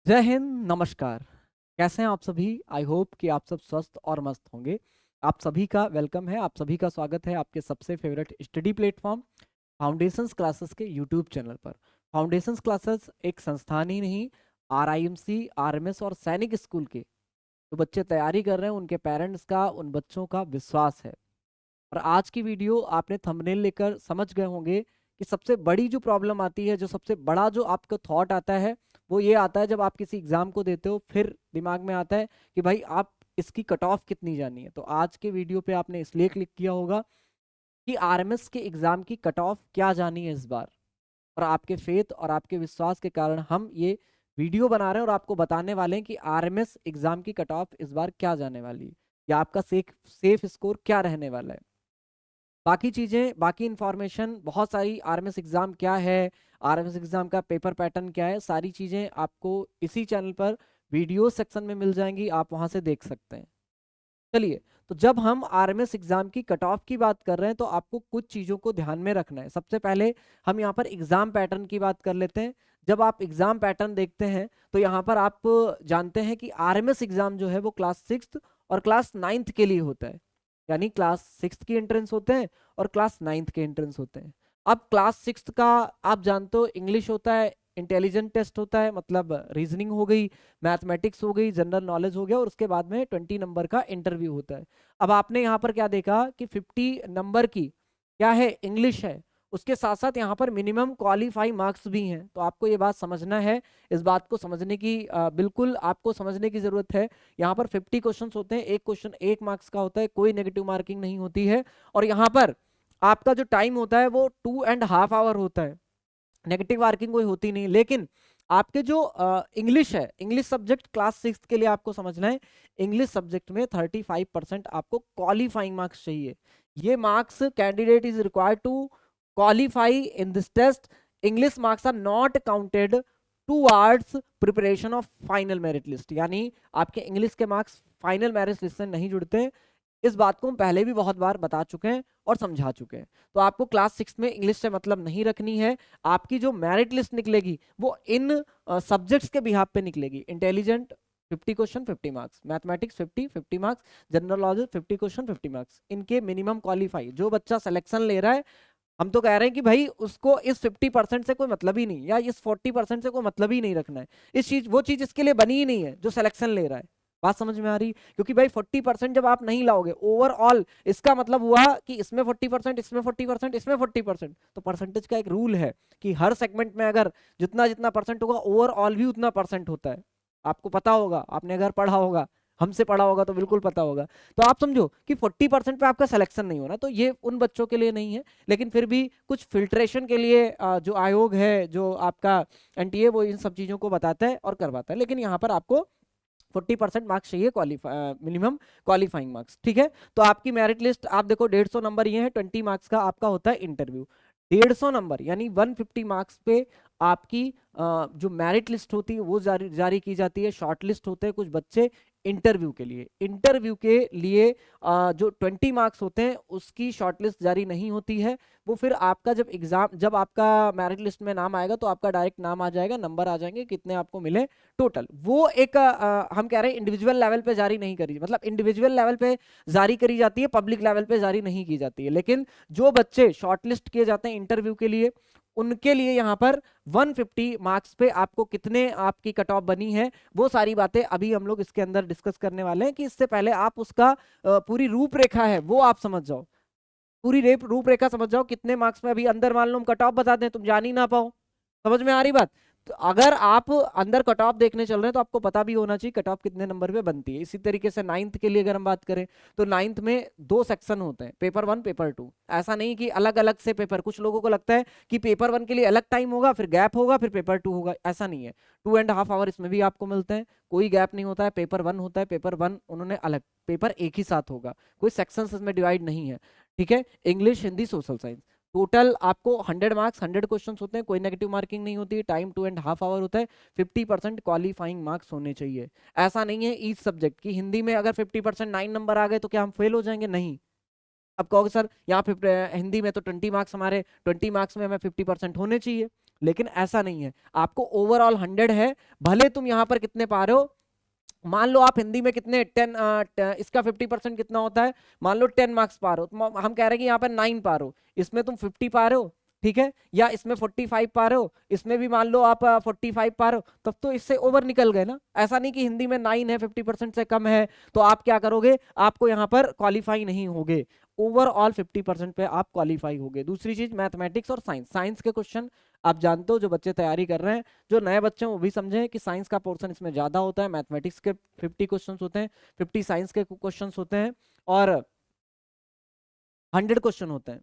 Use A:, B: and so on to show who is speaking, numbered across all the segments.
A: जय हिंद, नमस्कार। कैसे हैं आप सभी? आई होप कि आप सब स्वस्थ और मस्त होंगे। आप सभी का वेलकम है, आप सभी का स्वागत है आपके सबसे favourite study platform foundations classes के यूट्यूब चैनल पर। फाउंडेशंस क्लासेस एक संस्थान ही नहीं, आरआईएमसी, आरएमएस और सैनिक स्कूल के जो बच्चे तैयारी कर रहे हैं उनके पेरेंट्स का, उन बच्चों का विश्वास है। और आज की वीडियो आपने थंबनेल लेकर समझ गए होंगे कि सबसे बड़ी जो प्रॉब्लम आती है, जो सबसे बड़ा जो आपका थॉट आता है, वो ये आता है जब आप किसी एग्जाम को देते हो, फिर दिमाग में आता है कि भाई आप इसकी कट ऑफ कितनी जानी है। तो आज के वीडियो पे आपने इसलिए क्लिक किया होगा कि आरएमएस के एग्जाम की कट ऑफ क्या जानी है इस बार। और आपके फेथ और आपके विश्वास के कारण हम ये वीडियो बना रहे हैं और आपको बताने वाले हैं कि आरएमएस एग्जाम की कट ऑफ इस बार क्या जाने वाली है, या आपका सेफ स्कोर क्या रहने वाला है। बाकी चीज़ें, बाकी इंफॉर्मेशन बहुत सारी, आरएमएस एग्ज़ाम क्या है, आरएमएस एग्ज़ाम का पेपर पैटर्न क्या है, सारी चीज़ें आपको इसी चैनल पर वीडियो सेक्शन में मिल जाएंगी, आप वहां से देख सकते हैं। चलिए, तो जब हम आरएमएस एग्ज़ाम की कट ऑफ की बात कर रहे हैं तो आपको कुछ चीज़ों को ध्यान में रखना है। सबसे पहले हम यहाँ पर एग्ज़ाम पैटर्न की बात कर लेते हैं। जब आप एग्ज़ाम पैटर्न देखते हैं तो यहाँ पर आप जानते हैं कि आरएमएस एग्ज़ाम जो है वो क्लास 6 और क्लास 9 के लिए होता है। यानी क्लास 6 की एंट्रेंस होते हैं और क्लास 9 के एंट्रेंस होते हैं। अब क्लास 6 का आप जानते हो इंग्लिश होता है, इंटेलिजेंट टेस्ट होता है, मतलब रीजनिंग हो गई, मैथमेटिक्स हो गई, जनरल नॉलेज हो गया, और उसके बाद में 20 नंबर का इंटरव्यू होता है। अब आपने यहाँ पर क्या देखा कि 50 नंबर की क्या है, इंग्लिश है, उसके साथ साथ यहाँ पर मिनिमम क्वालिफाई मार्क्स भी हैं। तो आपको ये बात समझना है, इस बात को समझने की बिल्कुल आपको समझने की जरूरत है। यहाँ पर 50 क्वेश्चंस होते हैं, एक क्वेश्चन 1 मार्क्स का होता है, कोई नेगेटिव मार्किंग नहीं होती है। और यहाँ पर आपका जो टाइम होता है वो 2.5 आवर होता है, नेगेटिव मार्किंग कोई होती नहीं। लेकिन आपके जो इंग्लिश है, इंग्लिश सब्जेक्ट क्लास 6 के लिए आपको समझना है, इंग्लिश सब्जेक्ट में 35% आपको क्वालिफाइंग मार्क्स चाहिए। ये marks candidate is required to qualify in this test. English marks are not counted towards preparation of final merit list, यानी आपके इंग्लिश के मार्क्स फाइनल मेरिट लिस्ट से नहीं जुड़ते। इस बात को हम पहले भी बहुत बार बता चुके हैं और समझा चुके हैं। तो आपको क्लास 6 में इंग्लिश से मतलब नहीं रखनी है। आपकी जो मेरिट लिस्ट निकलेगी वो इन सब्जेक्ट्स के बिहाफ पे निकलेगी। Intelligent 50 question 50 marks, mathematics 50 marks, general knowledge 50 question 50 marks, इनके मिनिमम क्वालिफाई। जो बच्चा सिलेक्शन ले रहा है, हम तो कह रहे हैं कि भाई उसको इस 50% से कोई मतलब ही नहीं, या इस 40% से कोई मतलब ही नहीं रखना है। इस चीज, वो चीज इसके लिए बनी ही नहीं है जो सिलेक्शन ले रहा है। बात समझ में आ रही? क्योंकि भाई 40% जब आप नहीं लाओगे ओवरऑल, इसका मतलब हुआ कि इसमें 40%, इसमें 40%, इसमें 40%। तो परसेंटेज का एक रूल है कि हर सेगमेंट में अगर जितना जितना परसेंट होगा, ओवरऑल भी उतना परसेंट होता है। आपको पता होगा, आपने अगर पढ़ा होगा, हमसे पढ़ा होगा तो बिल्कुल पता होगा। तो आप समझो कि 40% पे आपका सिलेक्शन नहीं होना, तो ये उन बच्चों के लिए नहीं है। लेकिन फिर भी कुछ फिल्ट्रेशन के लिए जो आयोग है, जो आपका एनटीए, वो इन सब चीज़ों को बताता है और करवाता है। लेकिन यहाँ पर आपको 40% मार्क्स चाहिए, मिनिमम क्वालिफाइंग मार्क्स। ठीक है, तो आपकी मेरिट लिस्ट आप देखो, 150 नंबर ये है, 20 मार्क्स का आपका होता है इंटरव्यू। 150 नंबर यानी 150 मार्क्स पे आपकी जो मेरिट लिस्ट होती है वो जारी की जाती है। शॉर्ट लिस्ट होते हैं कुछ बच्चे इंटरव्यू के लिए। इंटरव्यू के लिए जो 20 मार्क्स होते हैं उसकी शॉर्ट लिस्ट जारी नहीं होती है। वो फिर आपका जब एग्जाम, जब आपका मेरिट लिस्ट में नाम आएगा तो आपका डायरेक्ट नाम आ जाएगा, नंबर आ जाएंगे, कितने आपको मिले टोटल। वो एक हम कह रहे हैं इंडिविजुअल लेवल पे जारी नहीं करी, मतलब इंडिविजुअल लेवल पे जारी करी जाती है, पब्लिक लेवल पे जारी नहीं की जाती है। लेकिन जो बच्चे शॉर्टलिस्ट किए जाते हैं इंटरव्यू के लिए, उनके लिए यहाँ पर 150 मार्क्स पे आपको कितने आपकी कट ऑफ बनी है, वो सारी बातें अभी हम लोग इसके अंदर डिस्कस करने वाले हैं। कि इससे पहले आप उसका पूरी रूपरेखा है वो आप समझ जाओ, पूरी रूपरेखा समझ जाओ, कितने मार्क्स में अभी अंदर मान लो हम कट ऑफ बता दें, तुम जान ही ना पाओ। समझ में आ रही बात? तो अगर आप अंदर कट ऑफ देखने चल रहे हैं तो आपको पता भी होना चाहिए कट ऑफ कितने नंबर पे बनती है। इसी तरीके से 9th के लिए अगर हम बात करें तो 9th में 2 सेक्शन होते हैं, पेपर 1 पेपर 2। ऐसा नहीं कि अलग अलग से पेपर, कुछ लोगों को लगता है कि पेपर 1 के लिए अलग टाइम होगा, फिर गैप होगा, फिर पेपर 2 होगा। ऐसा नहीं है। 2.5 आवर इसमें भी आपको मिलते हैं, कोई गैप नहीं होता है। पेपर 1 होता है, पेपर 1 उन्होंने अलग, पेपर एक ही साथ होगा, कोई सेक्शन इसमें डिवाइड नहीं है। ठीक है, English, Hindi, social science, total आपको 100 मार्क्स, 100 क्वेश्चन होते हैं, कोई नेगेटिव मार्किंग नहीं होती है। टाइम 2.5 आवर होता है। 50% क्वालिफाइंग मार्क्स होने चाहिए। ऐसा नहीं है ईच सब्जेक्ट की, हिंदी में अगर 50% 9 नंबर आ गए तो क्या हम फेल हो जाएंगे? नहीं। अब कहोगे सर यहाँ हिंदी में तो 20 मार्क्स, हमारे 20 मार्क्स में हमें 50% होने चाहिए। लेकिन ऐसा नहीं है, आपको ओवरऑल 100 है, भले तुम यहाँ पर कितने पा रहे हो, मान लो आप हिंदी में कितने 10 इसका 50% कितना होता है, मान लो 10 मार्क्स पा रहे हो, हम कह रहे हैं कि यहाँ पर 9 पा रहे हो, इसमें तुम 50 पा रहे हो, ठीक है, या इसमें 45 पा रहे हो, इसमें भी मान लो आप 45 पा रहे हो, तब तो इससे ओवर निकल गए ना। ऐसा नहीं कि हिंदी में 9 है 50% से कम है तो आप क्या करोगे, आपको यहाँ पर क्वालिफाई नहीं होगे, ओवरऑल 50% पे आप क्वालिफाई होगे। दूसरी चीज मैथमेटिक्स और साइंस, साइंस के क्वेश्चन आप जानते हो, जो बच्चे तैयारी कर रहे हैं, जो नए बच्चे हैं वो भी समझें कि साइंस का पोर्शन इसमें ज्यादा होता है, मैथमेटिक्स के 50 क्वेश्चन होते हैं, 50 साइंस के क्वेश्चन होते हैं और 100 क्वेश्चन होते हैं,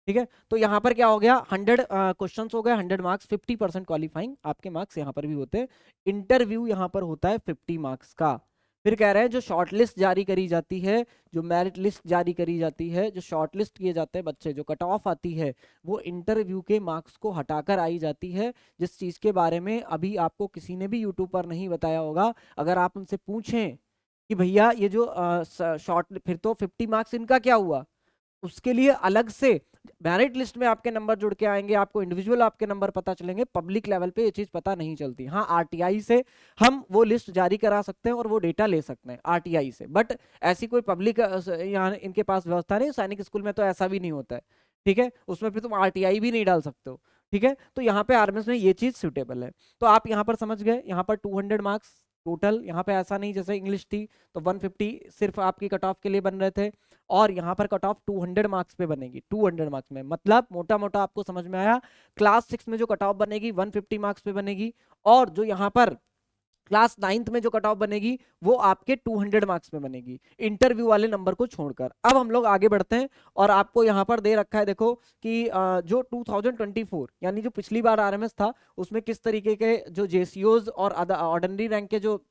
A: ठीक है। तो यहाँ पर क्या हो गया, 100 क्वेश्चन हो गए, 100 मार्क्स, 50% क्वालिफाइंग आपके मार्क्स यहाँ पर भी होते हैं। इंटरव्यू यहाँ पर होता है 50 मार्क्स का। फिर कह रहे हैं जो शॉर्ट लिस्ट जारी करी जाती है, जो मेरिट लिस्ट जारी करी जाती है, जो शॉर्ट लिस्ट किए जाते हैं बच्चे, जो कट ऑफ आती है, वो इंटरव्यू के मार्क्स को हटाकर आई जाती है, जिस चीज़ के बारे में अभी आपको किसी ने भी यूट्यूब पर नहीं बताया होगा। अगर आप उनसे पूछें कि भैया ये जो शॉर्ट, फिर तो 50 मार्क्स इनका क्या हुआ, उसके लिए अलग से मेरिट लिस्ट में आपके नंबर जुड़ के आएंगे, आपको इंडिविजुअल आपके नंबर पता चलेंगे, पब्लिक लेवल पे ये चीज पता नहीं चलती। हाँ, आरटीआई से हम वो लिस्ट जारी करा सकते हैं और वो डेटा ले सकते हैं आरटीआई से, बट ऐसी कोई पब्लिक यहाँ इनके पास व्यवस्था नहीं। सैनिक स्कूल में तो ऐसा भी नहीं होता है, ठीक है, उसमें फिर तुम आरटीआई भी नहीं डाल सकते हो, ठीक है। तो यहाँ पे आरएमएस में ये चीज सुटेबल है। तो आप यहाँ पर समझ गए, यहाँ पर 200 मार्क्स टोटल, यहाँ पे ऐसा नहीं जैसे इंग्लिश थी तो 150 सिर्फ आपकी कट ऑफ के लिए बन रहे थे, और यहाँ पर कट ऑफ 200 मार्क्स पे बनेगी, 200 मार्क्स में, मतलब मोटा मोटा आपको समझ में आया, क्लास 6 में जो कट ऑफ बनेगी 150 मार्क्स पे बनेगी, और जो यहाँ पर क्लास 9th में जो कट ऑफ बनेगी वो आपके 200 मार्क्स में बनेगी, इंटरव्यू वाले नंबर को छोड़कर। अब हम लोग आगे बढ़ते हैं, और आपको यहाँ पर दे रखा है देखो कि जो 2024 यानी जो पिछली बार आरएमएस था, उसमें किस तरीके के जो जेसीओज और ऑर्डिनरी रैंक के जो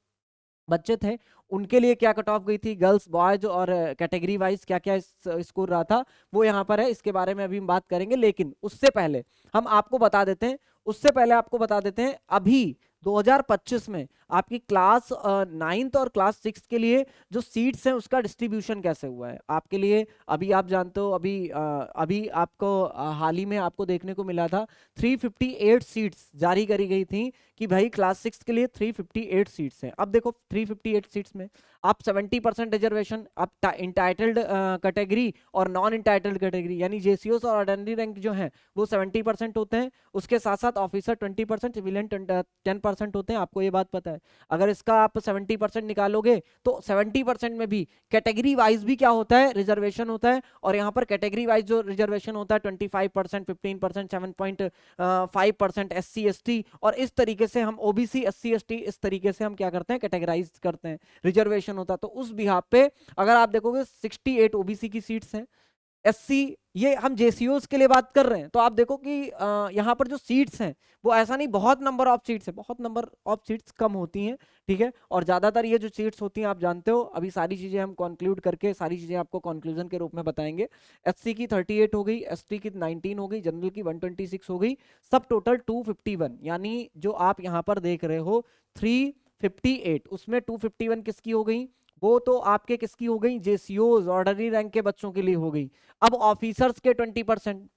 A: बच्चे थे उनके लिए क्या कट ऑफ गई थी, गर्ल्स बॉयज और कैटेगरी वाइज क्या क्या स्कोर रहा था, वो यहाँ पर है, इसके बारे में अभी हम बात करेंगे। लेकिन उससे पहले हम आपको बता देते हैं, उससे पहले आपको बता देते हैं अभी 2025 में आपकी क्लास 9th और क्लास 6 के लिए जो सीट्स हैं उसका डिस्ट्रीब्यूशन कैसे हुआ है आपके लिए। अभी आप जानते हो, अभी आपको हाल ही में आपको देखने को मिला था 358 सीट्स जारी करी गई थी कि भाई क्लास 6 के लिए 358 सीट्स हैं। अब देखो 358 सीट्स में आप 70% रिजर्वेशन, आप इंटाइटल्ड कैटेगरी और नॉन इंटाइटल्ड कैटेगरी यानी जेसीओस और ऑर्डिनरी रैंक जो हैं वो 70% होते हैं, उसके साथ साथ ऑफिसर 20%, सिविलियन 10% होते हैं, आपको ये बात पता है। अगर इसका आप 70% निकालोगे तो 70% में भी कैटेगरी वाइज भी क्या होता है, रिजर्वेशन होता है, और यहाँ पर कैटेगरी वाइज जो रिजर्वेशन होता है 25%, 15%, 7.5% SC ST, और इस तरीके से हम OBC SC ST इस तरीके से हम क्या करते हैं, कैटेगराइज करते हैं, रिजर्वेशन होता है। तो उस बिहाफ पे अगर आप देखोगे 68 OBC की सीट्स हैं, SC, ये हम जेसीओस के लिए बात कर रहे हैं, तो आप देखो कि यहाँ पर जो सीट्स हैं वो ऐसा नहीं बहुत नंबर ऑफ सीट्स है, बहुत नंबर ऑफ सीट्स कम होती हैं, ठीक है। और ज्यादातर ये जो सीट्स होती हैं आप जानते हो, अभी सारी चीजें हम कंक्लूड करके सारी चीजें आपको कंक्लूजन के रूप में बताएंगे। SC की 38 हो गई, ST की 19 हो गई, जनरल की 126 हो गई, सब टोटल 251, यानी जो आप यहाँ पर देख रहे हो 358, उसमें 251 किसकी हो गई, वो तो आपके किसकी हो गई, जेसीओज ऑर्डिनरी रैंक के बच्चों के लिए हो गई। अब ऑफिसर्स के 20%,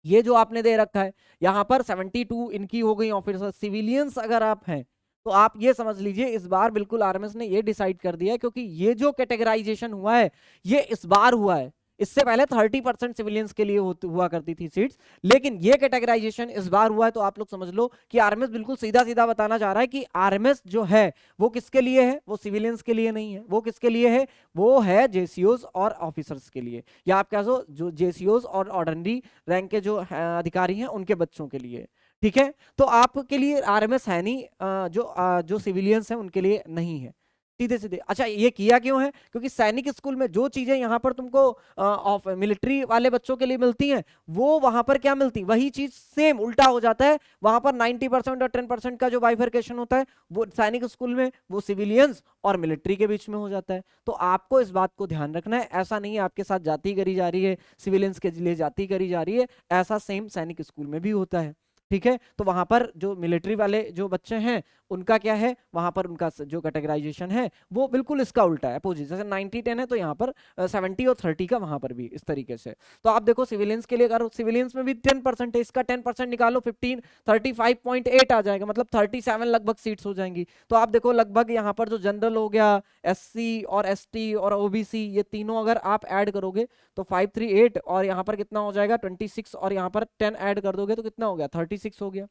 A: ये जो आपने दे रखा है यहाँ पर 72 इनकी हो गई ऑफिसर। सिविलियंस अगर आप हैं तो आप ये समझ लीजिए इस बार बिल्कुल आरएमएस ने ये डिसाइड कर दिया है, क्योंकि ये जो कैटेगराइजेशन हुआ है ये इस बार हुआ है, इससे पहले 30% सिविलियंस के लिए हुआ करती थी सीट्स, लेकिन ये कैटेगराइजेशन इस बार हुआ है। तो आप लोग समझ लो कि आरएमएस बिल्कुल सीधा सीधा बताना चाह रहा है कि आरएमएस जो है वो किसके लिए है, वो सिविलियंस के लिए नहीं है, वो किसके लिए है, वो है जेसीओज और ऑफिसर्स के लिए, या आप कह दो जो जेसीओज और ऑर्डिनरी रैंक के जो अधिकारी हैं उनके बच्चों के लिए, ठीक है। तो आपके लिए आरएमएस है नहीं, जो सिविलियंस हैं उनके लिए नहीं है, सीधे सीधे। अच्छा, ये किया क्यों है, क्योंकि सैनिक स्कूल में जो चीजें यहाँ पर तुमको मिलिट्री वाले बच्चों के लिए मिलती हैं वो वहां पर क्या मिलती, वही चीज सेम उल्टा हो जाता है। वहां पर 90% और 10% का जो बाइफरकेशन होता है वो सैनिक स्कूल में वो सिविलियंस और मिलिट्री के बीच में हो जाता है। तो आपको इस बात को ध्यान रखना है, ऐसा नहीं है आपके साथ जाति करी जा रही है, सिविलियंस के लिए जाति करी जा रही है, ऐसा सेम सैनिक स्कूल में भी होता है, ठीक है। तो वहां पर जो मिलिट्री वाले जो बच्चे हैं उनका क्या है, वहां पर उनका जो कैटेगराइजेशन है वो बिल्कुल इसका उल्टा है, अपोजिट। जैसे 90-10 है तो यहाँ पर 70 और 30 का वहां पर भी इस तरीके से। तो आप देखो सिविलियंस के लिए करो, सिविलियंस में भी 10% है, इसका 10% निकालो, 15 35.8 आ जाएगा, मतलब 37 लगभग सीट्स हो जाएंगी। तो आप देखो लगभग यहाँ पर जो जनरल हो गया, एससी और एसटी और ओबीसी, ये तीनों अगर आप ऐड करोगे तो 538, और यहाँ पर कितना हो जाएगा 26, और यहाँ पर 10 ऐड कर दोगे तो कितना हो गया 36 हो गया।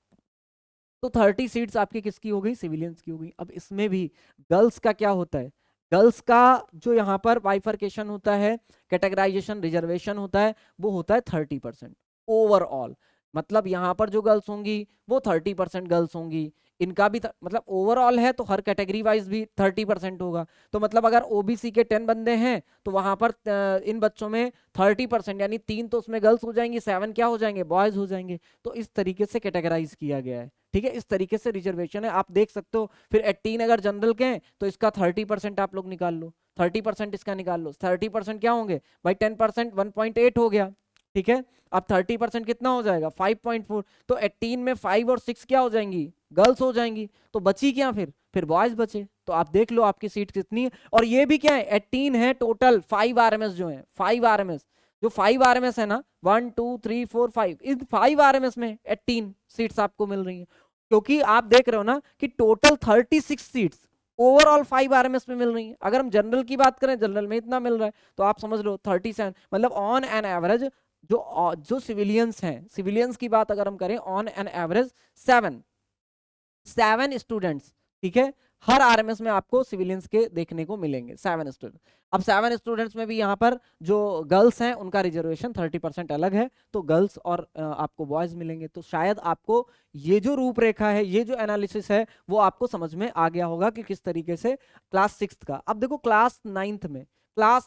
A: तो 30 सीट्स आपकी किसकी हो गई, सिविलियंस की हो गई। अब इसमें भी गर्ल्स का क्या होता है, गर्ल्स का जो यहाँ पर बाइफर्केशन होता है, कैटेगराइजेशन, रिजर्वेशन होता है, वो होता है 30% ओवरऑल। मतलब यहाँ पर जो गर्ल्स होंगी वो 30% गर्ल्स होंगी, इनका भी मतलब ओवरऑल है तो हर कैटेगरी वाइज भी 30% होगा। तो मतलब अगर ओबीसी के 10 बंदे हैं तो वहां पर इन बच्चों में 30%, यानी 3 तो उसमें गर्ल्स हो जाएंगी, 7 क्या हो जाएंगे, बॉयज हो जाएंगे। तो इस तरीके से कैटेगराइज किया गया है, ठीक है, इस तरीके से रिजर्वेशन है, आप देख सकते हो। फिर 18 अगर जनरल के हैं तो इसका 30% आप लोग निकाल लो, 30% इसका निकाल लो, 30% क्या होंगे भाई, 10% 1.8 हो गया, ठीक है। अब 30% कितना हो जाएगा 5.4, तो 18 में 5 और 6 क्या हो जाएंगी, गर्ल्स हो जाएंगी। तो बची क्या, फिर बॉयज बचे। तो आप देख लो आपकी सीट कितनी है, और ये भी क्या है 18 है टोटल, 5 आरएमएस जो है, 5 आरएमएस, जो 5 आरएमएस है ना, 1 2 3 4 5, इन 5 आरएमएस में 18 सीट्स आपको मिल रही है। क्योंकि आप देख रहे हो ना कि टोटल 36 सीट्स ओवरऑल 5 आरएमएस में मिल रही है। अगर हम जनरल की बात करें, जनरल में इतना मिल रहा है, तो आप समझ लो 37, मतलब ऑन एन एवरेज जो सिविलियंस हैं, सिविलियंस की बात अगर हम करें, ऑन एन एवरेज 7 स्टूडेंट्स, ठीक है, हर आरएमएस में आपको सिविलियंस के देखने को मिलेंगे 7 स्टूडेंट। अब 7 स्टूडेंट्स में भी यहाँ पर जो गर्ल्स हैं उनका रिजर्वेशन 30% अलग है, तो गर्ल्स और आपको बॉयज मिलेंगे। तो शायद आपको ये जो रूपरेखा है, ये जो एनालिसिस है, वो आपको समझ में आ गया होगा कि किस तरीके से क्लास 6 का। अब देखो क्लास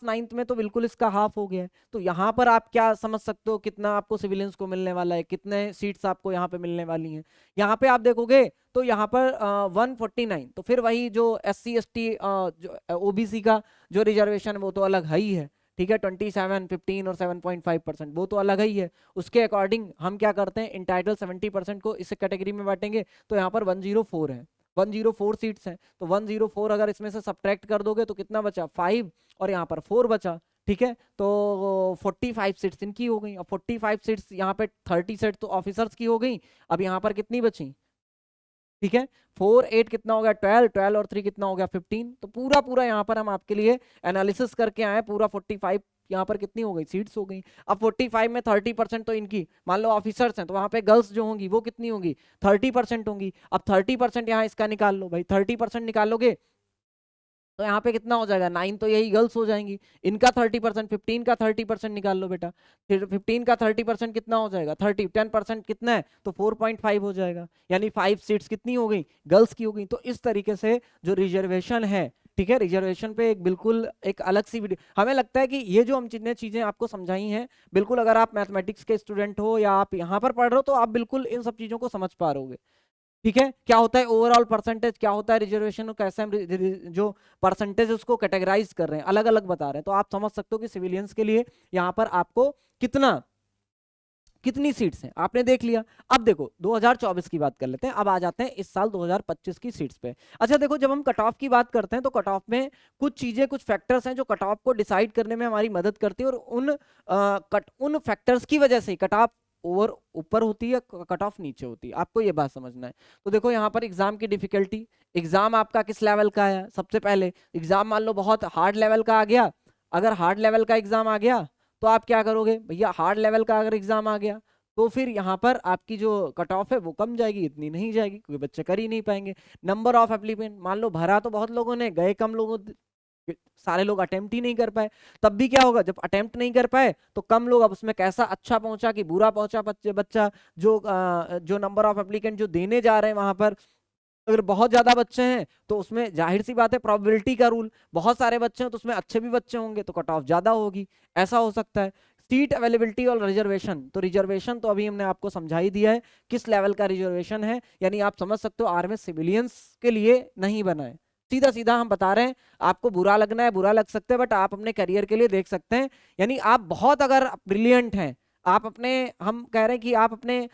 A: नाइन्थ में तो बिल्कुल इसका हाफ हो गया है। तो यहाँ पर आप क्या समझ सकते हो, कितना आपको सिविलियंस को मिलने वाला है, कितने सीट्स आपको यहाँ पे मिलने वाली हैं। यहाँ पे आप देखोगे तो यहाँ पर 149, तो फिर वही जो SC ST जो OBC का जो रिजर्वेशन वो तो अलग है ही है, ठीक है, 27 15 और 7.5% वो तो अलग ही है। उसके अकॉर्डिंग हम क्या करते हैं, इंटाइटल 70% को इस कैटेगरी में बांटेंगे, तो यहाँ पर 104 है, 104 सीट्स हैं। तो 104 अगर इसमें से सब्ट्रैक्ट कर दोगे तो कितना बचा 5, और यहाँ पर 4 बचा, ठीक है। तो 45 सीट्स इनकी हो गई, और 45 सीट्स यहाँ पे 30 सीट तो ऑफिसर्स की हो गई। अब यहाँ पर कितनी बची, ठीक है, 4 8 कितना हो गया 12, 12 और 3 कितना हो गया 15। तो पूरा पूरा यहाँ पर हम आपके लिए एनालिसिस करके आए, पूरा 45 यहाँ पर कितनी हो गई सीट्स हो गई। अब 45 में 30% तो इनकी, मान लो ऑफिसर्स हैं, तो वहां पे गर्ल्स जो होंगी वो कितनी होंगी 30% होंगी। अब 30% यहाँ इसका निकाल लो भाई, 30% निकालोगे तो यहाँ पे कितना हो जाएगा 9, तो यही गर्ल्स हो जाएंगी। इनका 30%, 15 का 30% निकाल लो बेटा, फिर 15 का 30% कितना हो जाएगा 30, 10% कितना है तो 4.5 हो जाएगा, यानी 5 सीट्स कितनी हो गई गर्ल्स की हो गई। तो इस तरीके से जो रिजर्वेशन है, ठीक है, रिजर्वेशन पे एक बिल्कुल एक अलग सी वीडियो, हमें लगता है कि ये जो हम जितने चीजें आपको समझाई हैं, बिल्कुल अगर आप मैथमेटिक्स के स्टूडेंट हो या आप यहाँ पर पढ़ रहे हो तो आप बिल्कुल इन सब चीजों को समझ पा रहे, ठीक है। क्या होता है ओवरऑल परसेंटेज, क्या होता है रिजर्वेशन, और कैसे हम जो परसेंटेज उसको कैटेगराइज कर रहे हैं, अलग अलग बता रहे हैं। तो आप समझ सकते हो कि सिविलियंस के लिए यहाँ पर आपको कितनी सीट्स हैं आपने देख लिया। अब देखो 2024 की बात कर लेते हैं, अब आ जाते हैं इस साल 2025 की सीट्स पे। अच्छा देखो, जब हम कट ऑफ की बात करते हैं तो कट ऑफ में कुछ चीजें, कुछ फैक्टर्स हैं जो कट ऑफ को डिसाइड करने में हमारी मदद करती है, और उन फैक्टर्स की वजह से कट ऑफ ओवर ऊपर होती है, कट ऑफ नीचे होती है, आपको ये बात समझना है। तो देखो यहाँ पर एग्जाम की डिफिकल्टी, एग्जाम आपका किस लेवल का है, सबसे पहले एग्जाम मान लो बहुत हार्ड लेवल का आ गया। अगर हार्ड लेवल का एग्जाम आ गया तो आप क्या करोगे भैया, हार्ड लेवल का अगर एग्जाम आ गया तो फिर यहाँ पर आपकी जो कट ऑफ है वो कम जाएगी, इतनी नहीं जाएगी, क्योंकि बच्चे कर ही नहीं पाएंगे। नंबर ऑफ एप्लीकेंट, मान लो भरा तो बहुत लोगों ने, गए कम लोगों, सारे लोग अटेम्प्ट ही नहीं कर पाए, तब भी क्या होगा, जब अटेम्प्ट नहीं कर पाए तो कम लोग, अब उसमें कैसा अच्छा पहुंचा कि बुरा पहुंचा बच्चा, जो नंबर ऑफ एप्लीकेंट जो देने जा रहे हैं वहां पर, अगर बहुत ज्यादा बच्चे हैं तो उसमें जाहिर सी बात है प्रोबेबिलिटी का रूल, बहुत सारे बच्चे हैं तो उसमें अच्छे भी बच्चे होंगे तो कट ऑफ ज्यादा होगी, ऐसा हो सकता है। सीट अवेलेबिलिटी और रिजर्वेशन, तो रिजर्वेशन तो अभी हमने आपको समझा ही दिया है किस लेवल का रिजर्वेशन है, यानी आप समझ सकते हो आर्मी सिविलियंस के लिए नहीं बना है, सीधा सीधा हम बता रहे हैं। आपको बुरा लगना है, बुरा लग सकता है, बट आप अपने करियर के लिए देख सकते हैं। यानी आप बहुत अगर ब्रिलियंट हैं, आप अपने, हम कह रहे हैं कि आप अपने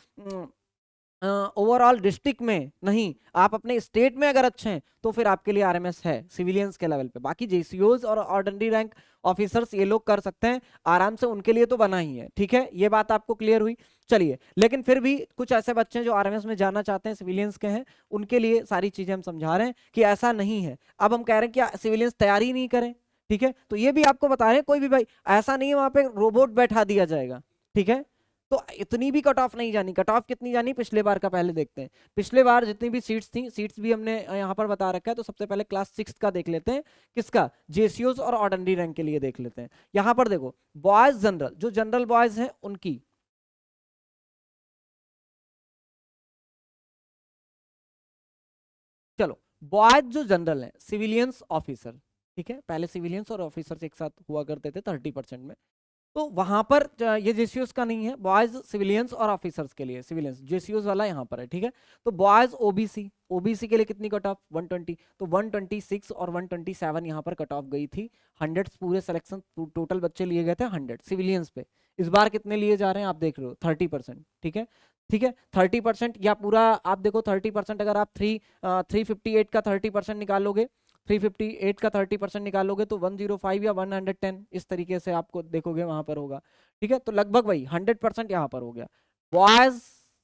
A: ओवरऑल डिस्ट्रिक्ट में नहीं, आप अपने स्टेट में अगर अच्छे हैं तो फिर आपके लिए आरएमएस है सिविलियंस के लेवल पे। बाकी जेसीओज और ऑर्डिनरी रैंक ऑफिसर्स ये लोग कर सकते हैं आराम से, उनके लिए तो बना ही है। ठीक है, ये बात आपको क्लियर हुई। चलिए, लेकिन फिर भी कुछ ऐसे बच्चे हैं जो आरएमएस में जाना चाहते हैं, सिविलियंस के हैं, उनके लिए सारी चीजें हम समझा रहे हैं कि ऐसा नहीं है। अब हम कह रहे हैं कि सिविलियंस तैयारी नहीं करें, ठीक है, तो ये भी आपको बता रहे हैं कोई भी भाई ऐसा नहीं है वहां पे रोबोट बैठा दिया जाएगा। ठीक है, तो इतनी भी कट ऑफ नहीं जानी। कट ऑफ कितनी जानी पिछले बार का पहले देखते हैं। पिछले बार जितनी भी सीट्स थी, सीट्स भी हमने यहाँ पर बता रखा है, तो सबसे पहले क्लास 6 का देख लेते हैं। किसका? जेसीओज और ऑर्डिनरी रैंक के लिए देख लेते हैं। यहाँ पर देखो, बॉयज जनरल, जो जनरल बॉयज हैं उनकी, चलो बॉयज जो जनरल है, सिविलियंस ऑफिसर, ठीक है, पहले सिविलियंस और ऑफिसर्स एक साथ हुआ करते थे 30% में, तो वहां पर ये जेसीओस का नहीं है, बॉयज सिविलियंस और ऑफिसर्स के लिए सिविलियंस, जेसीओस वाला यहाँ पर है। ठीक है, तो बॉयज ओबीसी, ओबीसी के लिए कितनी कट ऑफ? 120, तो 126 और 127 यहाँ पर कट ऑफ गई थी। 100 पूरे सिलेक्शन टोटल बच्चे लिए गए थे 100 सिविलियंस पे। इस बार कितने लिए जा रहे हैं आप देख रहे हो? 30%। ठीक है, ठीक है, 30% या पूरा आप देखो 30%, अगर आप 358 का 30% निकालोगे, 358 का 30% निकालोगे तो 105 या 110 इस तरीके से आपको देखोगे वहां पर होगा। ठीक है, तो लगभग वही 100% यहाँ पर हो गया। बॉयज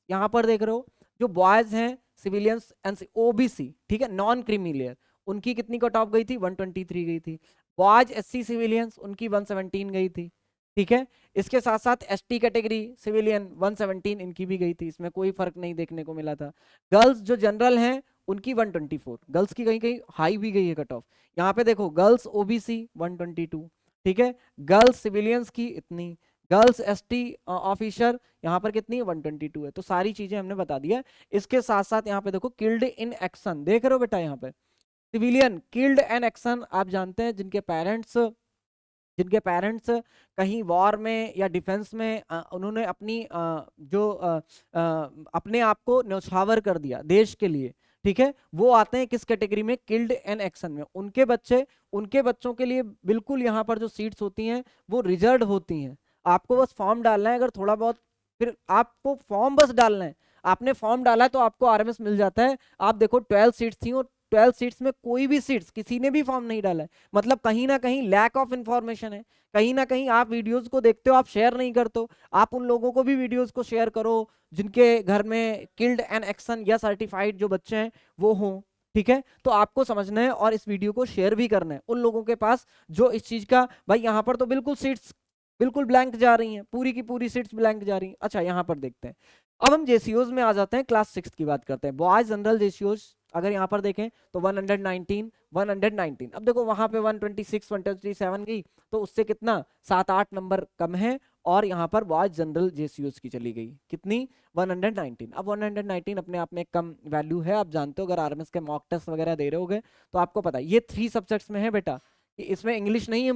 A: यहाँ पर देख रहे हो, जो बॉयज हैं सिविलियंस एंड ओबीसी, ठीक है, नॉन क्रीमी लेयर, उनकी कितनी कट ऑफ गई थी? 123 गई थी। बॉयज एससी सिविलियंस, उनकी 117 गई थी। ठीक है, इसके साथ साथ एसटी कैटेगरी सिविलियन 117 इनकी भी गई थी, इसमें कोई फर्क नहीं देखने को मिला था। गर्ल्स जो जनरल हैं उनकी 124, गर्ल्स की कहीं कहीं हाई भी गई है कट ऑफ। यहाँ पे देखो गर्ल्स ओबीसी 122, ठीक है, गर्ल्स सिविलियंस की इतनी, गर्ल्स एसटी ऑफिसर यहाँ पर कितनी है? 122 है। तो सारी चीजें हमने बता दिया। इसके साथ साथ यहाँ पे देखो किल्ड इन एक्शन, देख रहे हो बेटा, यहाँ पे सिविलियन किल्ड इन एक्शन, आप जानते हैं जिनके पेरेंट्स कहीं वॉर में या डिफेंस में उन्होंने अपनी अपने आप को न्यौछावर कर दिया देश के लिए, ठीक है, वो आते हैं किस कैटेगरी में? किल्ड एन एक्शन में। उनके बच्चों के लिए बिल्कुल यहाँ पर जो सीट्स होती हैं वो रिजर्व होती हैं। आपको बस फॉर्म डालना है, अगर थोड़ा बहुत, फिर आपको फॉर्म बस डालना है। आपने फॉर्म डाला है तो आपको आरएमएस मिल जाता है। आप देखो 12 सीट्स थी और 12 सीट्स में कोई भी सीट्स किसी ने भी फॉर्म नहीं डाला है, मतलब कहीं ना कहीं लैक ऑफ इंफॉर्मेशन है। कहीं ना कहीं आप वीडियोस को देखते हो, आप शेयर नहीं करते हो। आप उन लोगों को भी वीडियोस को शेयर करो जिनके घर में किल्ड एन एक्शन या सर्टिफाइड जो बच्चे हैं वो हों। ठीक है, तो आपको समझना है और इस वीडियो को शेयर भी करना है उन लोगों के पास जो इस चीज का, भाई यहाँ पर तो बिल्कुल सीट्स बिल्कुल ब्लैंक जा रही हैं, पूरी की पूरी सीट्स ब्लैंक जा रही हैं। अच्छा, यहाँ पर देखते हैं, अब हम जेसीओज में आ जाते हैं, क्लास 6 की बात करते हैं। बॉयज जनरल जेसीओज अगर यहाँ पर देखें तो 119। अब देखो वहां पे 126 127 गई, तो उससे कितना 7-8 नंबर कम है, और यहाँ पर बॉयज जनरल जेसीओज की चली गई कितनी? 119। अब 119 अपने आप में एक कम वैल्यू है, आप जानते हो, अगर आरएमएस के मॉक टेस्ट वगैरह दे रहे होगे तो आपको पता है ये 3 सब्जेक्ट्स में है बेटा, कि इसमें इंग्लिश नहीं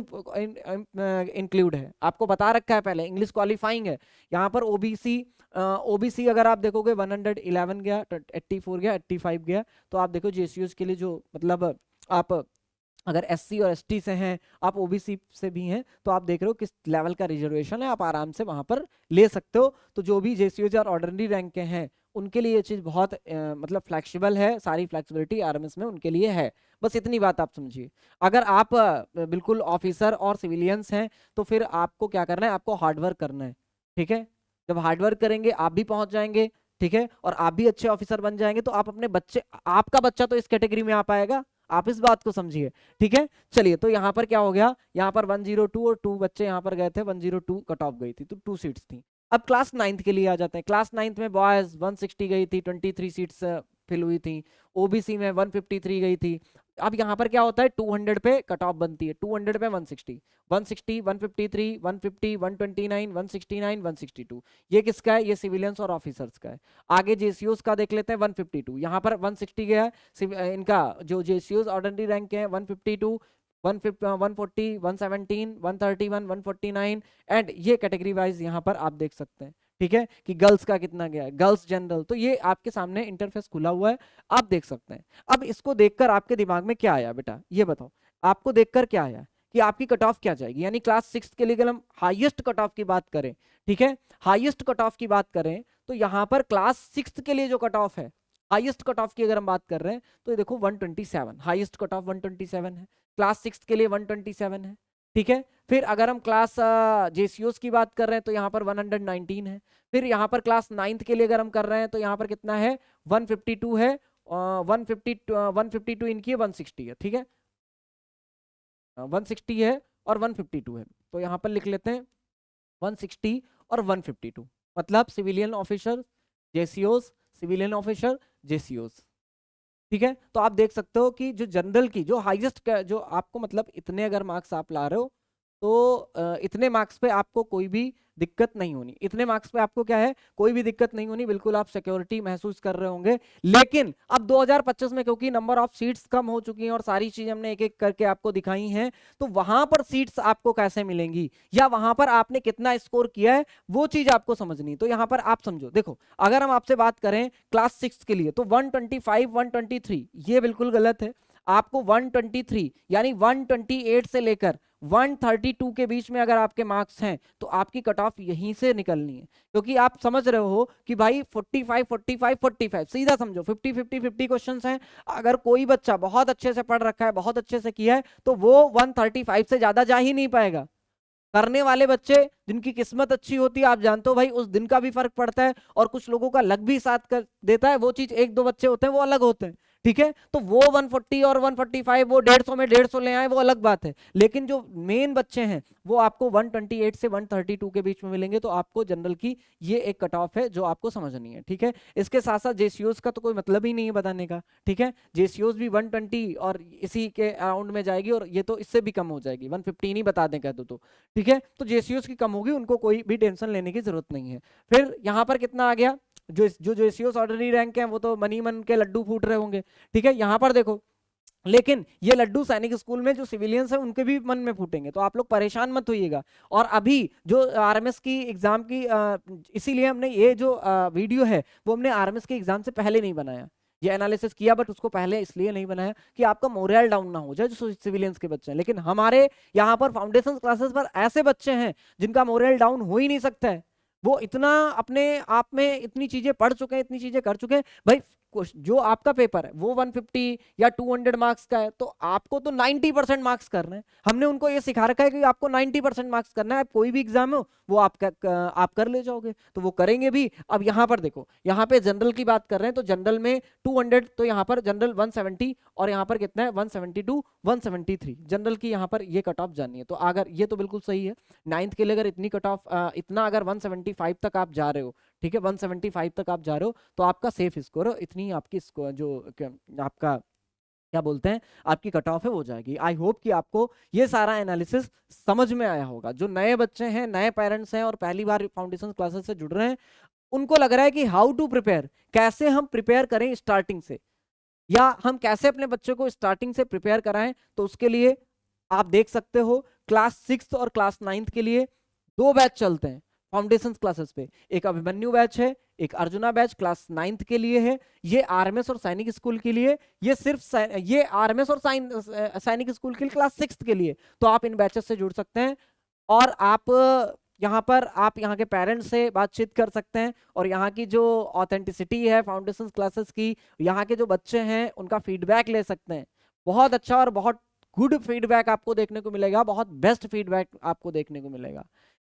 A: इंक्लूड है, आपको बता रखा है पहले, इंग्लिश क्वालिफाइंग है। यहाँ पर ओबीसी अगर आप देखोगे 111 गया, 84 गया, 85 गया, तो आप देखो जेसीओज के लिए जो मतलब आप अगर एससी और एसटी से हैं, आप ओबीसी से भी हैं, तो आप देख रहे हो किस लेवल का रिजर्वेशन है, आप आराम से वहां पर ले सकते हो। तो जो भी जेसीओज और ऑर्डिनरी रैंक के हैं उनके लिए ये चीज बहुत मतलब फ्लेक्सिबल है, सारी फ्लेक्सिबिलिटी आरएमएस में उनके लिए है। बस इतनी बात आप समझिए। अगर आप बिल्कुल ऑफिसर और सिविलियंस हैं तो फिर आपको क्या करना है? आपको हार्डवर्क करना है। ठीक है, जब हार्डवर्क करेंगे आप भी पहुंच जाएंगे, ठीक है, और आप भी अच्छे ऑफिसर बन जाएंगे, तो आप अपने बच्चे, आपका बच्चा तो इस कैटेगरी में आ पाएगा। आप इस बात को समझिए। ठीक है, चलिए, तो यहाँ पर क्या हो गया? यहाँ पर 102 और 2 बच्चे यहाँ पर गए थे, 102 कट ऑफ गई थी, तो 2 सीट्स थी। अब क्लास 9th के लिए आ जाते हैं। क्लास 9th में बॉयज 160 गई थी, 23 सीट्स फिल हुई थी। ओबीसी में 153 गई थी। अब यहाँ पर क्या होता है? 200 पे कट ऑफ बनती है, 200 पे 160, 160, 153, 150, 129, 169, 162। ये किसका है? ये सिविलियंस और ऑफिसर्स का है। आगे जेसीओस का देख लेते हैं, 152। यहाँ पर 160 गया है, इनका जो जेसीओस ऑर्डिनरी रैंक के हैं 152, 140, 117, 131, 149, एंड ये कैटेगरी वाइज यहाँ पर आप देख सकते हैं। ठीक है, कि गर्ल्स का कितना गया है, गर्ल्स जनरल, तो ये आपके सामने इंटरफेस खुला हुआ है, आप देख सकते हैं। अब इसको देखकर आपके दिमाग में क्या आया बेटा, ये बताओ, आपको देखकर क्या आया कि आपकी कट ऑफ क्या जाएगी? यानी क्लास 6 के लिए अगर हम हाईएस्ट कट ऑफ की बात करें, ठीक है, हाईएस्ट कट ऑफ की बात करें, तो यहाँ पर क्लास 6 के लिए जो कट ऑफ है, हाईएस्ट कट ऑफ की अगर हम बात कर रहे हैं तो ये देखो 127, हाईएस्ट कट ऑफ 127 है, क्लास 6 के लिए 127 है, ठीक है। फिर अगर हम क्लास जेसीओस की बात कर रहे हैं तो यहाँ पर 119 है। फिर यहाँ पर क्लास 9th के लिए अगर हम कर रहे हैं तो यहाँ पर कितना है, 152 है, 152 इनकी 160 है, ठीक है, 160 है और 152 है, तो यहाँ पर लिख लेते हैं 160 और 152, मतलब सिविलियन ऑफिसर जेसीओस, सिविलियन ऑफिसर जेसीओस, ठीक है। तो आप देख सकते हो कि जो जनरल की जो हाईएस्ट जो आपको मतलब इतने अगर मार्क्स आप ला रहे हो तो इतने मार्क्स पे आपको कोई भी दिक्कत नहीं होनी, इतने मार्क्स पे आपको क्या है, कोई भी दिक्कत नहीं होनी, बिल्कुल आप सिक्योरिटी महसूस कर रहे होंगे। लेकिन अब 2025 में क्योंकि नंबर ऑफ सीट्स कम हो चुकी हैं और सारी चीजें हमने एक एक करके आपको दिखाई हैं, तो वहां पर सीट्स आपको कैसे मिलेंगी या वहां पर आपने कितना स्कोर किया है वो चीज आपको समझनी। तो यहां पर आप समझो, देखो अगर हम आपसे बात करें क्लास 6 के लिए तो 125 123 ये बिल्कुल गलत है। आपको 123 यानी 128 से लेकर 132 के बीच में अगर आपके मार्क्स हैं तो आपकी कट ऑफ यहीं से निकलनी है, क्योंकि आप समझ रहे हो कि भाई 45 45 45 सीधा समझो 50 50 50 क्वेश्चंस हैं। अगर कोई बच्चा बहुत अच्छे से पढ़ रखा है, बहुत अच्छे से किया है, तो वो 135 से ज्यादा जा ही नहीं पाएगा। करने वाले बच्चे जिनकी किस्मत अच्छी होती है, आप जानते हो भाई उस दिन का भी फर्क पड़ता है, और कुछ लोगों का लक भी साथ कर देता है, वो चीज एक दो बच्चे होते हैं वो अलग होते हैं, ठीक है। तो वो 140 और 145 वो 150 में 150 ले आए वो अलग बात है, लेकिन जो मेन बच्चे हैं वो आपको 128 से 132 के बीच में मिलेंगे। तो आपको जनरल की ये एक कट ऑफ है जो आपको समझनी है, ठीक है। इसके साथ साथ जेसीओस का तो कोई मतलब ही नहीं है बताने का, ठीक है। जेसीओस भी 120 और इसी के अराउंड में जाएगी, और ये तो इससे भी कम हो जाएगी, 115 ही बता दें कह दो तो, ठीक है। तो जेसीओस की कम होगी, उनको कोई भी टेंशन लेने की जरूरत नहीं है। फिर यहाँ पर कितना आ गया, जो जेसीओस ऑर्डिनरी रैंक है वो तो मनी मन के लड्डू फूट रहे होंगे, ठीक है। यहाँ पर देखो, लेकिन ये लड्डू सैनिक स्कूल में जो सिविलियंस है उनके भी मन में फूटेंगे, तो आप लोग परेशान मत होइएगा। और अभी जो आरएमएस की एग्जाम की इसीलिए हमने ये जो वीडियो है वो हमने आरएमएस के एग्जाम से पहले नहीं बनाया, ये एनालिसिस किया बट उसको पहले इसलिए नहीं बनाया कि आपका मोरल डाउन ना हो जाए जो सिविलियंस के बच्चे हैं। लेकिन हमारे यहाँ पर फाउंडेशन क्लासेस पर ऐसे बच्चे हैं जिनका मोरल डाउन हो ही नहीं सकता है, वो इतना अपने आप में इतनी चीजें पढ़ चुके हैं, इतनी चीजें कर चुके हैं भाई। जो आपका पेपर है वो 150 या 200 मार्क्स का है, तो आपको तो 90% मार्क्स करना है। हमने उनको ये सिखा रखा है कि आपको 90% मार्क्स करना है, कोई भी एग्जाम हो वो आप कर ले जाओगे, तो वो करेंगे भी। अब यहाँ पर देखो, यहाँ पे जनरल की बात कर रहे हैं तो जनरल में 200, तो यहाँ पर जनरल 170 और यहाँ पर कितना है 172 173 जनरल की यहाँ पर ये कट ऑफ जानी है। तो अगर ये तो बिल्कुल सही है, 9th के लिए अगर इतनी कट ऑफ इतना अगर 175 तक आप जा रहे हो, ठीक है, 175 तक आप जा रहे हो, तो आपका सेफ स्कोर है, इतनी आपकी जो आपका क्या बोलते हैं आपकी कट ऑफ है वो जाएगी। आई होप कि आपको ये सारा एनालिसिस समझ में आया होगा। जो नए बच्चे हैं, नए पेरेंट्स हैं और पहली बार फाउंडेशन क्लासेस से जुड़ रहे हैं, उनको लग रहा है कि हाउ टू प्रिपेयर, कैसे हम प्रिपेयर करें स्टार्टिंग से, या हम कैसे अपने बच्चों को स्टार्टिंग से प्रिपेयर कराएं। तो उसके लिए आप देख सकते हो क्लास 6 और क्लास 9th के लिए 2 बैच चलते हैं फाउंडेशन क्लासेस पे। एक अभिमन्यु बैच है, एक अर्जुना बैच क्लास 9th के लिए है। ये आरएमएस और सैनिक स्कूल के लिए, ये सिर्फ ये आरएमएस और सैनिक स्कूल के लिए क्लास 6 के लिए। तो आप इन बैचेस से जुड़ सकते हैं, और आप यहाँ पर आप यहाँ के पेरेंट्स से बातचीत कर सकते हैं, और यहाँ की जो ऑथेंटिसिटी है फाउंडेशन क्लासेस की, यहाँ के जो बच्चे हैं उनका फीडबैक ले सकते हैं। बहुत अच्छा और बहुत गुड फीडबैक आपको देखने को मिलेगा, बहुत बेस्ट फीडबैक आपको देखने को मिलेगा।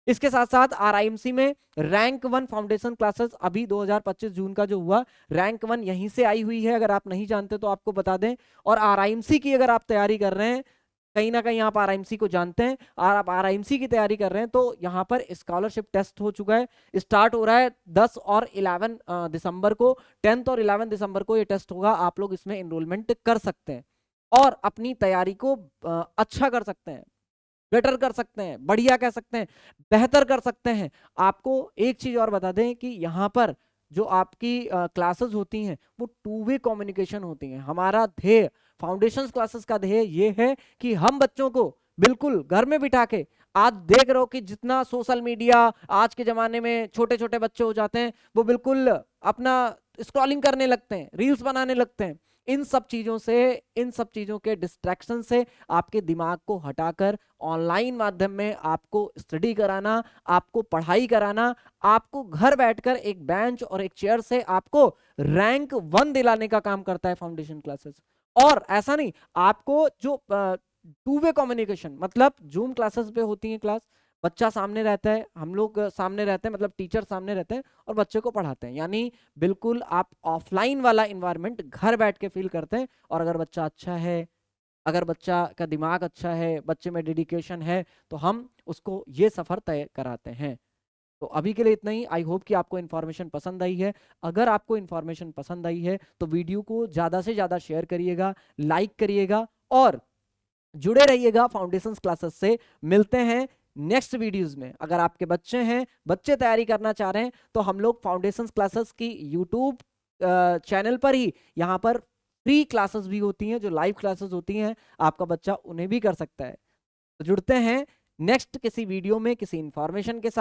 A: इसके साथ साथ आरआईएमसी में रैंक 1 फाउंडेशन क्लासेस अभी 2025 जून का जो हुआ, रैंक 1 यहीं से आई हुई है। अगर आप नहीं जानते तो आपको बता दें। और आरआईएमसी की अगर आप तैयारी कर रहे हैं, कहीं ना कहीं आप आरआईएमसी को जानते हैं और आप आरआईएमसी की तैयारी कर रहे हैं, तो यहाँ पर स्कॉलरशिप टेस्ट हो चुका है, स्टार्ट हो रहा है 10 और 11 दिसंबर को, 10th और 11 दिसंबर को ये टेस्ट होगा। आप लोग इसमें एनरोलमेंट कर सकते हैं और अपनी तैयारी को अच्छा कर सकते हैं, बेटर कर सकते हैं, बढ़िया कह सकते हैं, बेहतर कर सकते हैं। आपको एक चीज और बता दें कि यहाँ पर जो आपकी क्लासेस होती हैं वो 2 वे कम्युनिकेशन होती हैं। हमारा ध्येय फाउंडेशन क्लासेस का ध्येय ये है कि हम बच्चों को बिल्कुल घर में बिठा के आज देख रहे हो कि जितना सोशल मीडिया आज के जमाने में छोटे छोटे बच्चे हो जाते हैं, वो बिल्कुल अपना स्क्रॉलिंग करने लगते हैं, रील्स बनाने लगते हैं। इन सब चीजों से, इन सब चीजों के डिस्ट्रैक्शन से आपके दिमाग को हटाकर ऑनलाइन माध्यम में आपको स्टडी कराना, आपको पढ़ाई कराना, आपको घर बैठकर एक बेंच और एक चेयर से आपको रैंक 1 दिलाने का काम करता है फाउंडेशन क्लासेस। और ऐसा नहीं, आपको जो टू वे कम्युनिकेशन, मतलब जूम क्लासेस पे होती है क्लास, बच्चा सामने रहता है, हम लोग सामने रहते हैं, मतलब टीचर सामने रहते हैं और बच्चे को पढ़ाते हैं, यानी बिल्कुल आप ऑफलाइन वाला इन्वायरमेंट घर बैठ के फील करते हैं। और अगर बच्चा अच्छा है, अगर बच्चा का दिमाग अच्छा है, बच्चे में डेडिकेशन है, तो हम उसको ये सफर तय कराते हैं। तो अभी के लिए इतना ही। आई होप कि आपको इन्फॉर्मेशन पसंद आई है। अगर आपको इन्फॉर्मेशन पसंद आई है तो वीडियो को ज्यादा से ज्यादा शेयर करिएगा, लाइक करिएगा और जुड़े रहिएगा फाउंडेशंस क्लासेस से। मिलते हैं नेक्स्ट वीडियोस में। अगर आपके बच्चे हैं, बच्चे तैयारी करना चाह रहे हैं, तो हम लोग फाउंडेशंस क्लासेस की यूट्यूब चैनल पर ही यहाँ पर फ्री क्लासेस भी होती हैं, जो लाइव क्लासेस होती हैं, आपका बच्चा उन्हें भी कर सकता है। तो जुड़ते हैं नेक्स्ट किसी वीडियो में किसी इंफॉर्मेशन के साथ।